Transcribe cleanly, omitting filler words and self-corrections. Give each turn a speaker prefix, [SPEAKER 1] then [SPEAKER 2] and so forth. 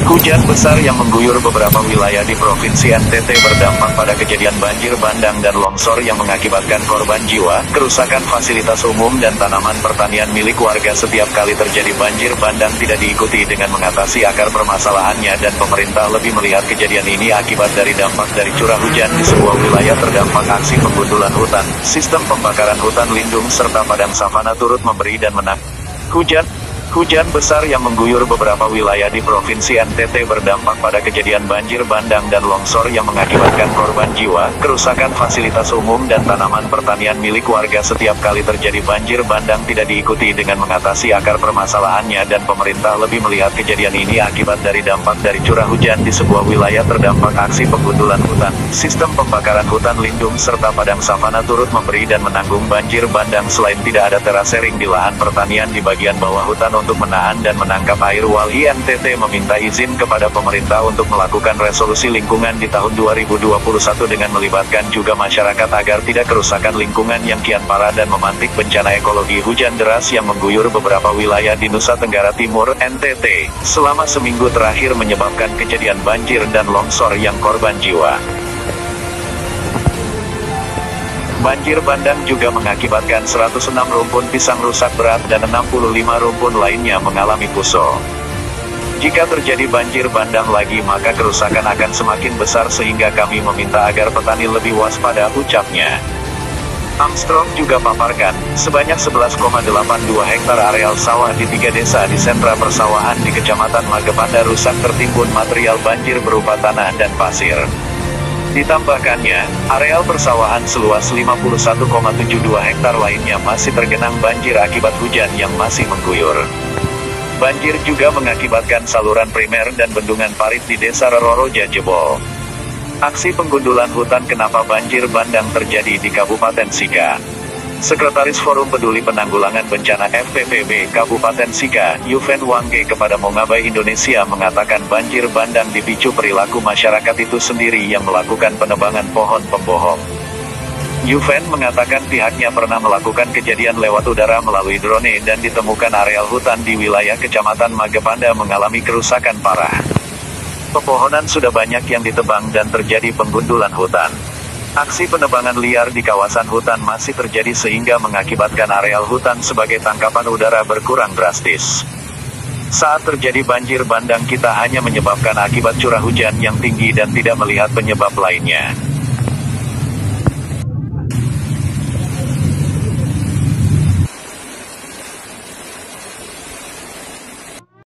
[SPEAKER 1] Hujan besar yang mengguyur beberapa wilayah di Provinsi NTT berdampak pada kejadian banjir bandang dan longsor yang mengakibatkan korban jiwa, kerusakan fasilitas umum dan tanaman pertanian milik warga. Setiap kali terjadi banjir bandang tidak diikuti dengan mengatasi akar permasalahannya, dan pemerintah lebih melihat kejadian ini akibat dari dampak dari curah hujan di sebuah wilayah terdampak aksi penggundulan hutan, sistem pembakaran hutan lindung serta padang savana turut memberi dan Hujan besar yang mengguyur beberapa wilayah di Provinsi NTT berdampak pada kejadian banjir bandang dan longsor yang mengakibatkan korban jiwa, kerusakan fasilitas umum dan tanaman pertanian milik warga. Setiap kali terjadi banjir bandang tidak diikuti dengan mengatasi akar permasalahannya, dan pemerintah lebih melihat kejadian ini akibat dari dampak dari curah hujan di sebuah wilayah terdampak aksi penggundulan hutan, sistem pembakaran hutan lindung serta padang savana turut memberi dan menanggung banjir bandang. Selain tidak ada terasering di lahan pertanian di bagian bawah hutan untuk menahan dan menangkap air, Walhi NTT meminta izin kepada pemerintah untuk melakukan resolusi lingkungan di tahun 2021 dengan melibatkan juga masyarakat agar tidak kerusakan lingkungan yang kian parah dan memantik bencana ekologi hujan deras yang mengguyur beberapa wilayah di Nusa Tenggara Timur, NTT, selama seminggu terakhir menyebabkan kejadian banjir dan longsor yang korban jiwa. Banjir bandang juga mengakibatkan 106 rumpun pisang rusak berat dan 65 rumpun lainnya mengalami puso. Jika terjadi banjir bandang lagi maka kerusakan akan semakin besar, sehingga kami meminta agar petani lebih waspada, ucapnya. Armstrong juga paparkan, sebanyak 11,82 hektar areal sawah di 3 desa di sentra persawahan di Kecamatan Magepanda rusak tertimbun material banjir berupa tanah dan pasir. Ditambahkannya, areal persawahan seluas 51,72 hektar lainnya masih tergenang banjir akibat hujan yang masih mengguyur. Banjir juga mengakibatkan saluran primer dan bendungan parit di Desa Rororoja jebol. Aksi penggundulan hutan kenapa banjir bandang terjadi di Kabupaten Sika. Sekretaris Forum Peduli Penanggulangan Bencana FPPB Kabupaten Sika, Yuven Wangge, kepada Mongabay Indonesia mengatakan banjir bandang dipicu perilaku masyarakat itu sendiri yang melakukan penebangan pohon pembohong. Yuven mengatakan pihaknya pernah melakukan kejadian lewat udara melalui drone dan ditemukan areal hutan di wilayah Kecamatan Magepanda mengalami kerusakan parah. Pepohonan sudah banyak yang ditebang dan terjadi penggundulan hutan. Aksi penebangan liar di kawasan hutan masih terjadi sehingga mengakibatkan areal hutan sebagai tangkapan udara berkurang drastis. Saat terjadi banjir bandang kita hanya menyebabkan akibat curah hujan yang tinggi dan tidak melihat penyebab lainnya.